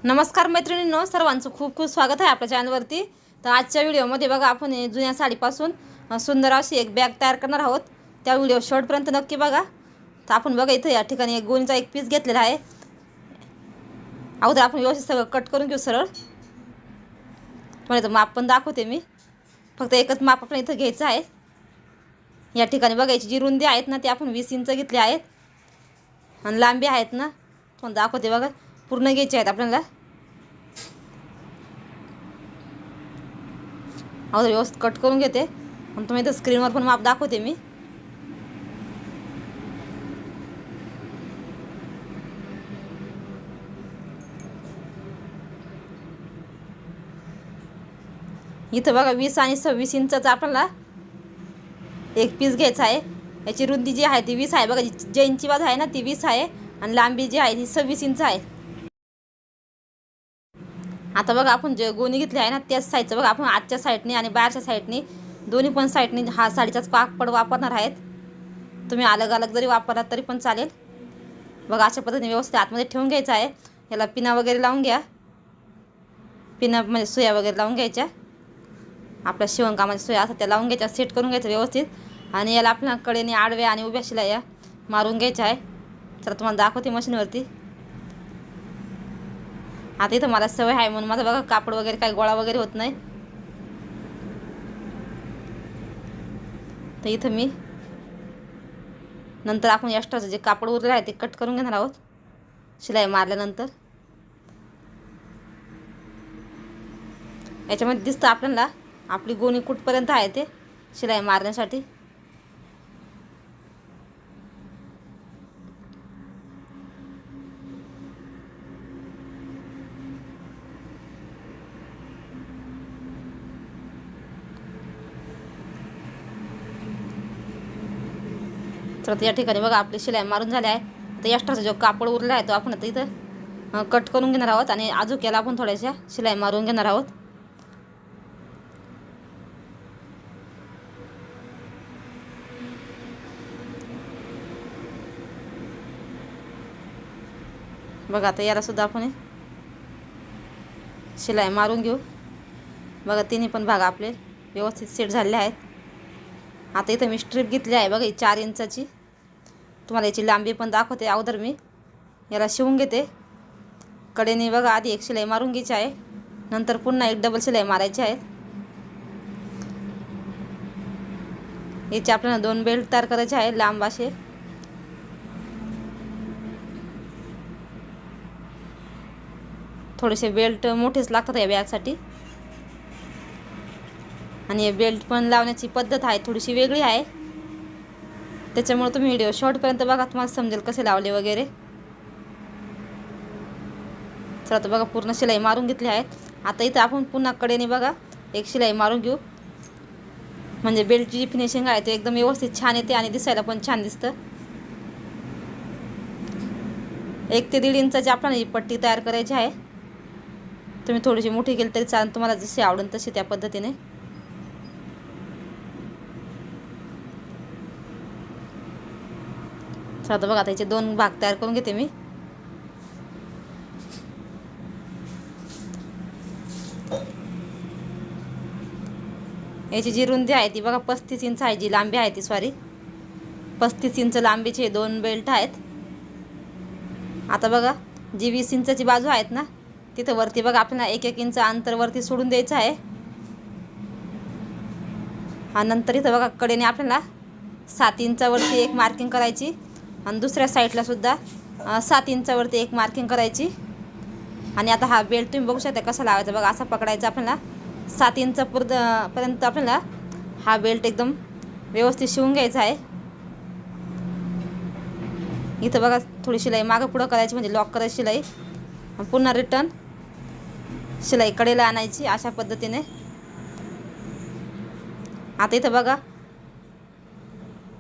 नमस्कार मैत्रिणींनो, सर्वांचं खूप खूप स्वागत आहे आपल्या चॅनलवरती। तर आजच्या व्हिडिओमध्ये बघा आपण जुन्या साडीपासून सुंदर अशी एक बॅग तयार करणार आहोत। त्या व्हिडिओ शेवटपर्यंत नक्की बघा। तर आपण बघा इथे या ठिकाणी एक गोणीचा एक पीस घेतलेला आहे। अगोदर आपण व्यवस्थित सगळं कट करून घेऊ सरळ। तुम्हाला माप पण दाखवते मी, फक्त एकच माप आपण इथं घ्यायचं आहे। या ठिकाणी बघायची जी रुंदी आहेत ना ती आपण 20 इंच घेतली आहेत आणि लांबी आहेत ना तुम्हाला दाखवते बघा पूर्ण घ्यायची आहेत आपल्याला। अगोदर व्यवस्थित कट करून घेते आणि तुम्ही इथं स्क्रीनवर पण माप दाखवते मी। इथं बघा 20 आणि 26 इंचाचा आपल्याला एक पीस घ्यायचा आहे। याची रुंदी जी आहे ती 20 आहे बघा, जी इंची बाजू आहे ना ती 20 आहे आणि लांबी जी आहे ती 26 इंच आहे। आता बघा आपण जे गोणी घेतली आहे ना त्याच साईडचं बघा आपण आजच्या साईडने आणि बाहेरच्या साईडने दोन्ही पण साईडने हा साडीचाच कापड वापरणार आहेत। तुम्ही अलग अलग जरी वापरलात तरी पण चालेल। बघा अशा पद्धतीने व्यवस्थित आतमध्ये ठेवून घ्यायचं आहे। याला पिना वगैरे लावून घ्या, पिना म्हणजे सुया वगैरे लावून घ्यायच्या। आपल्या शिवणकामाच्या सुया असतात त्या लावून घ्यायच्या, सेट करून घ्यायचं व्यवस्थित। आणि याला आपल्या कडेने आडव्या आणि उभ्या शिलाया मारून घ्यायच्या आहे। तर तुम्हाला दाखवते मशीनवरती। आता इथं मला सवय आहे म्हणून माझं बघा कापड वगैरे काही गोळा वगैरे होत नाही। तर इथं मी नंतर आपण एक्स्ट्राचं जे कापड उरलेलं आहे ते कट करून घेणार आहोत शिलाई मारल्यानंतर। याच्यामध्ये दिसतं आपल्याला आपली गोणी कुठपर्यंत आहे ते शिलाई मारण्यासाठी। तर या ठिकाणी बघा आपली शिलाई मारून झाली आहे। आता एक्स्ट्राचा जो कापड उरला आहे तो आपण आता इथं कट करून घेणार आहोत आणि अजून याला आपण थोड्याशा शिलाई मारून घेणार आहोत। बघा आता याला सुद्धा आपण शिलाई मारून घेऊ। बघा तिन्ही पण भाग आपले व्यवस्थित सेट झालेले आहेत। आता इथं मी स्ट्रीप घेतली आहे बघा ही 4 इंचाची। तुम्हाला याची लांबी पण दाखवते। अगोदर मी याला शिवून घेते कडेने बघा, आधी एक शिलाई मारून घ्यायची आहे, नंतर पुन्हा एक डबल शिलाई मारायची आहे। याचे आपल्याला 2 बेल्ट तयार करायचे आहे लांब असे। थोडेसे बेल्ट मोठेच लागतात या बॅगसाठी आणि हे बेल्ट पण लावण्याची पद्धत आहे थोडीशी वेगळी आहे। त्याच्यामुळे तुम्ही व्हिडिओ शेवटपर्यंत बघा, तुम्हाला समजेल कसे लावले वगैरे। चला तर बघा पूर्ण शिलाई मारून घेतली आहेत। आता इथं आपण पुन्हा कडेने बघा एक शिलाई मारून घेऊ, म्हणजे बेल्टची जी फिनिशिंग आहे ते एकदम व्यवस्थित छान येते आणि दिसायला पण छान दिसतं। 1 ते 1.5 इंचाची आपल्याला ही पट्टी तयार करायची आहे। तुम्ही थोडीशी मोठी केली तरी चालेल, तुम्हाला जशी आवडेल तशी त्या पद्धतीने। चला तर बघा आता याचे 2 भाग तयार करून घेते मी। याची जी रुंदी आहे ती बघा 35 इंच आहे, जी लांबी आहे ती सॉरी 35 इंच लांबीचे 2 बेल्ट आहेत। आता बघा जी 20 इंचाची बाजू आहेत ना तिथं वरती बघा आपल्याला 1-1 इंच अंतर वरती सोडून द्यायचं आहे। आणि नंतर इथं बघा कडेने आपल्याला 7 इंचावरती एक मार्किंग करायची आणि दुसऱ्या साईडला सुद्धा 7 इंचावरती एक मार्किंग करायची। आणि आता हा बेल्ट तुम्ही बघू शकता कसा लावायचा बघा, असा पकडायचा आपल्याला 7 इंचापर्यंत आपल्याला हा बेल्ट एकदम व्यवस्थित शिवून घ्यायचा आहे। इथं बघा थोडी शिलाई मागं पुढं करायची म्हणजे लॉक करायची शिलाई, पुन्हा रिटर्न शिलाई कडेला आणायची अशा पद्धतीने। आता इथं बघा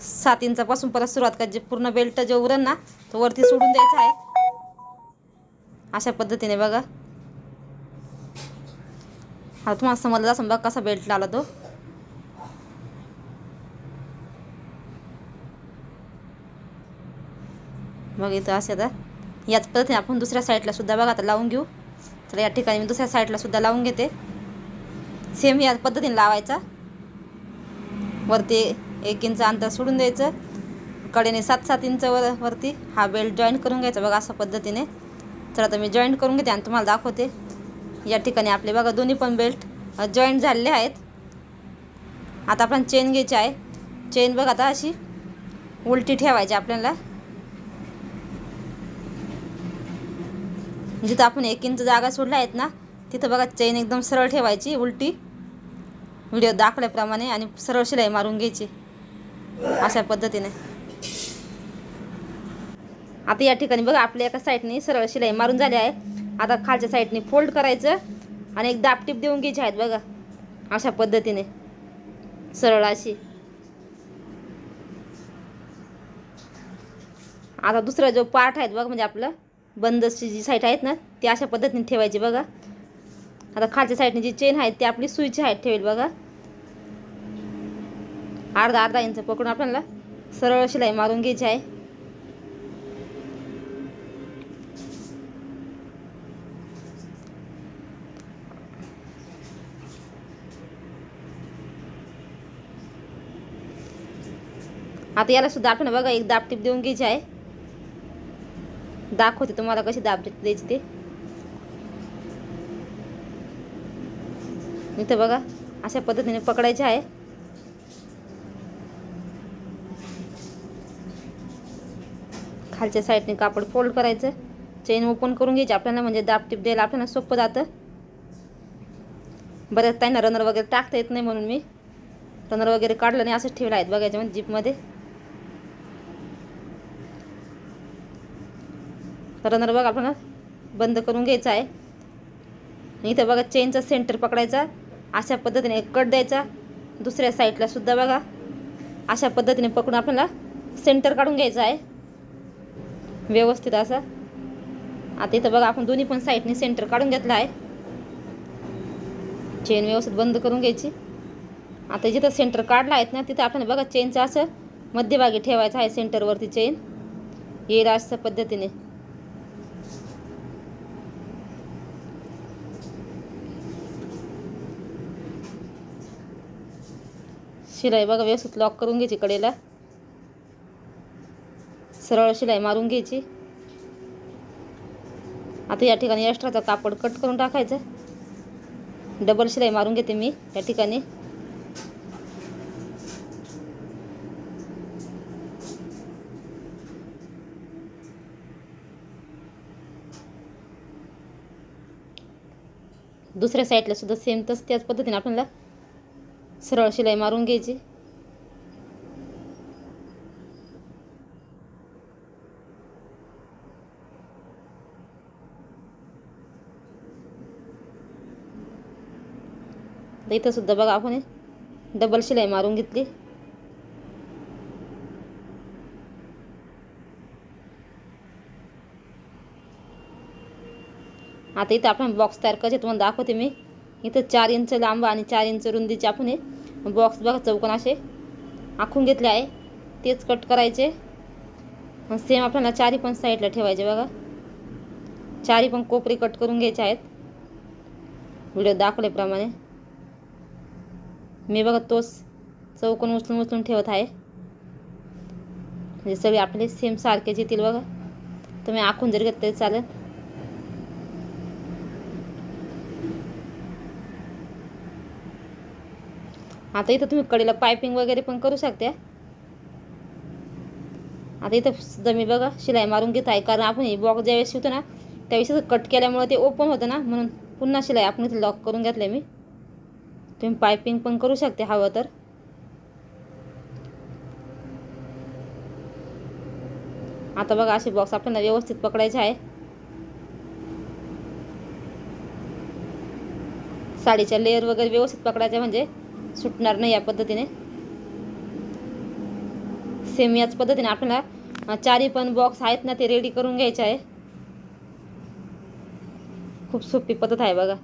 7 इंचापासून परत सुरुवात करायची, पूर्ण बेल्ट जो उरेल ना तो वरती सोडून द्यायचा आहे अशा पद्धतीने बघा। हा तुम्हाला समजलं असेल बघा कसा बेल्ट लावला तो। बघ इथं असे आता याच पद्धतीने आपण दुसऱ्या साईडला सुद्धा बघा आता लावून घेऊ। तर या ठिकाणी मी दुसऱ्या साईडला सुद्धा लावून घेते. सेम या पद्धतीने लावायचा. वरती 1 इंच अंतर सोडून द्यायचं. कडेने 7-7 इंच वरती हा बेल्ट जॉईंट करून घ्यायचा बघा अशा पद्धतीने. तर आता मी जॉईंट करून घेते आणि तुम्हाला दाखवते. या ठिकाणी आपले बघा दोन्ही पण बेल्ट जॉईंट झालेले आहेत. आता आपण चेन घ्यायची आहे. चेन बघा आता अशी उलटी ठेवायची आपल्याला. जिथं आपण 1 इंच जागा सोडल्या आहेत ना तिथं बघा चेन एकदम सरळ ठेवायची उलटी, व्हिडिओ दाखवल्याप्रमाणे, आणि सरळ शिलाई मारून घ्यायची अशा पद्धतीने. आता या ठिकाणी बघा आपल्या एका साईडने सरळ शिलाई मारून झाली आहे. आता खालच्या साईडने फोल्ड करायचं आणि एक दाबटीप देऊन घ्यायची आहेत बघा अशा पद्धतीने सरळ अशी. आता दुसरा जो पार्ट आहे बघा म्हणजे आपलं बंदची जी साईड आहेत ना ती अशा पद्धतीने ठेवायची बघा. आता खालच्या साईडने जी चेन आहे ती आपली सुईची हाईट ठेवेल बघा. अर्धा इंच पकडून आपल्याला सरळ शिलाई मारून घ्यायची आहे. आता याला सुद्धा आपण बघा एक दाबटीप देऊन घ्यायची आहे. दाखवते तुम्हाला कशी दाबटीप द्यायची ते. इथं बघा अशा पद्धतीने पकडायचे आहे. खालच्या साईडने कापड फोल्ड करायचं, चेन ओपन करून घ्यायची आपल्याला, म्हणजे दाबटीप द्यायला आपल्याला सोपं जातं. बऱ्याच ताईंना रनर वगैरे टाकता येत नाही म्हणून मी रनर वगैरे काढलं नाही, असंच ठेवलं आहेत बघा याच्यामध्ये जीपमध्ये. रनर बघा आपल्याला बंद करून घ्यायचा आहे. इथं बघा चेनचा सेंटर पकडायचा, अशा पद्धतीने एक कट द्यायचा. दुसऱ्या साईडला सुद्धा बघा अशा पद्धतीने पकडून आपल्याला सेंटर काढून घ्यायचा आहे व्यवस्थित असा. आता इथं बघा आपण दोन्ही पण साईडने सेंटर काढून घेतला आहे. चेन व्यवस्थित बंद करून घ्यायची. आता जिथं सेंटर काढला आहेत ना तिथं आपण बघा चेनचं असं मध्यभागी ठेवायचं आहे. सेंटरवरती चेन येईल अशा पद्धतीने. शिलाई बघा व्यवस्थित लॉक करून घ्यायची कडेला, सरळ शिलाई मारून घ्यायची. आता या ठिकाणी एक्स्ट्राचा कापड कट करून टाकायचं. डबल शिलाई मारून घेते मी या ठिकाणी. दुसऱ्या साईडला सुद्धा सेम त्याच पद्धतीने आपल्याला सरळ शिलाई मारून घ्यायची. इथं सुद्धा बघा आपण डबल शिलाई मारून घेतली. आता इथं आपण बॉक्स तयार करायचे तुम्हाला दाखवते मी. इथं 4 इंच लांब आणि 4 इंच रुंदीचे आपण बॉक्स बघा चौकोन असे आखून घेतले आहे. तेच कट करायचे. सेम आपल्याला चारी पण साईडला ठेवायचे बघा. चारी पण कोपरी कट करून घ्यायचे आहेत व्हिडिओ दाखवल्याप्रमाणे. मी बघा तोच चौकोन उचलून ठेवत आहे, म्हणजे सगळे आपले सेम सारखेच येतील बघा. तुम्ही आखून जरी घेतलं तरी चालेल. आता इथं तुम्ही कडेला पायपिंग वगैरे पण करू शकता. आता इथं सुद्धा मी बघा शिलाई मारून घेत आहे, कारण आपण ही बॉक्स ज्यावेळेस शिवतो ना त्यावेळेस कट केल्यामुळे ते ओपन होतं ना, म्हणून पुन्हा शिलाई आपण इथं लॉक करून घेतले मी. तुम्ही पायपिंग पण करू शकते हवं तर. आता बघा असे बॉक्स आपल्याला व्यवस्थित पकडायचे आहे. साडीच्या लेअर वगैरे व्यवस्थित पकडायचे म्हणजे सुटणार नाही या पद्धतीने. सेम याच पद्धतीने आपल्याला चारी पण बॉक्स आहेत ना ते रेडी करून घ्यायचे आहे. खूप सोपी पद्धत आहे बघा.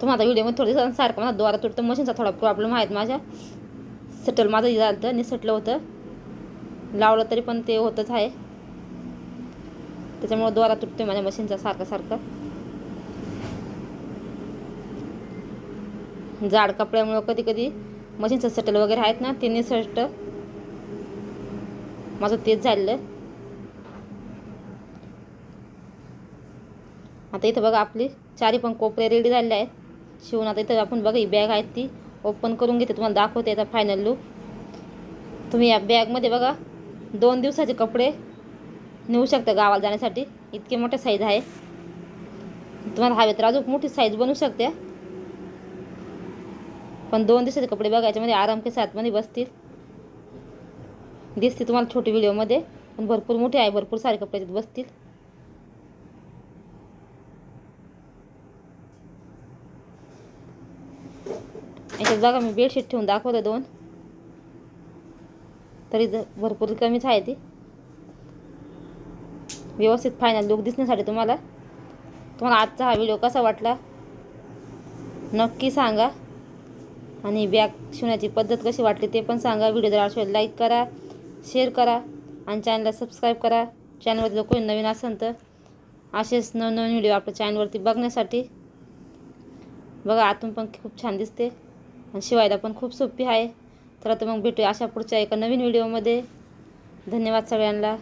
तुम्हाला आता व्हिडिओमध्ये थोडं दिवसांसारखं मला द्वारा तुटतं, मशीनचा थोडा प्रॉब्लेम आहे माझ्या. सटल माझं झालं निसटलं होतं लावलं तरी पण ते होतच आहे, त्याच्यामुळे दोरा तुटते माझ्या मशीनचा सारखा सारखा. जाड कपड्यामुळं कधी कधी मशीनचं सटल वगैरे आहेत ना ते निसटतं. माझं तेच झालेलं. आता इथं बघा आपली चारी पण कोपरे रेडी झालेले आहेत शिवून. आता इथं आपण बघा ही बॅग आहे ती ओपन करून घेते, तुम्हाला दाखवते याचा फायनल लुक. तुम्ही या बॅगमध्ये बघा 2 दिवसाचे कपडे नेऊ शकता गावाला जाण्यासाठी, इतके मोठे साईज आहे. तुम्हाला हवे तर अजून मोठी साईज बनवू शकते, पण 2 दिवसाचे कपडे बघा याच्यामध्ये आराम के साथ मध्ये बसतील. दिसते तुम्हाला छोटी व्हिडिओमध्ये, पण भरपूर मोठी आहे, भरपूर सारे कपडे तिथे बसतील. याच्यात बघा मी बेडशीट ठेवून दाखवते 2, तरी भरपूर कमीच आहे ती. व्यवस्थित फायनल लुक दिसण्यासाठी तुम्हाला आजचा हा व्हिडिओ कसा वाटला नक्की सांगा, आणि बॅग शिवण्याची पद्धत कशी वाटली ते पण सांगा. व्हिडिओ जर आवडला लाईक करा, शेअर करा आणि चॅनलला सबस्क्राईब करा. चॅनलवरती जर कोणी नवीन असेल तर असेच नवनवीन व्हिडिओ आपल्या चॅनलवरती बघण्यासाठी. बघा आतून पण खूप छान दिसते आणि शिवायला पण खूप सोपी आहे. तर आता मग भेटूया अशा पुढच्या एका नवीन व्हिडिओमध्ये. धन्यवाद सगळ्यांना.